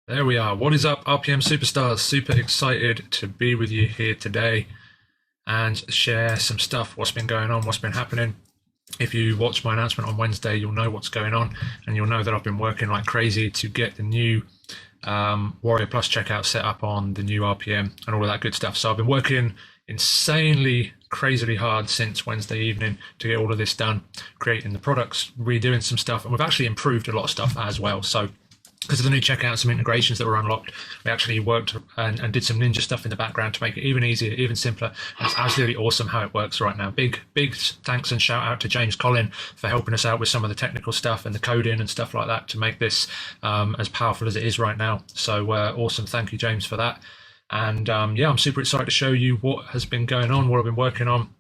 There we are. What is up, RPM superstars? Super excited to be with you here today and share some stuff, what's been going on, what's been happening. If you watch my announcement on Wednesday, you'll know what's going on, and you'll know that I've been working like crazy to get the new Warrior Plus checkout set up on the new RPM and all of that good stuff. So I've been working insanely, crazily hard since Wednesday evening to get all of this done, creating the products, redoing some stuff, and we've actually improved a lot of stuff as well. So because of the new checkout, some integrations that were unlocked, we actually worked and did some ninja stuff in the background to make it even easier, even simpler. And it's absolutely awesome how it works right now. Big thanks and shout out to James Collin for helping us out with some of the technical stuff and the coding and stuff like that to make this as powerful as it is right now. So awesome. Thank you, James, for that. And yeah, I'm super excited to show you what has been going on, what I've been working on.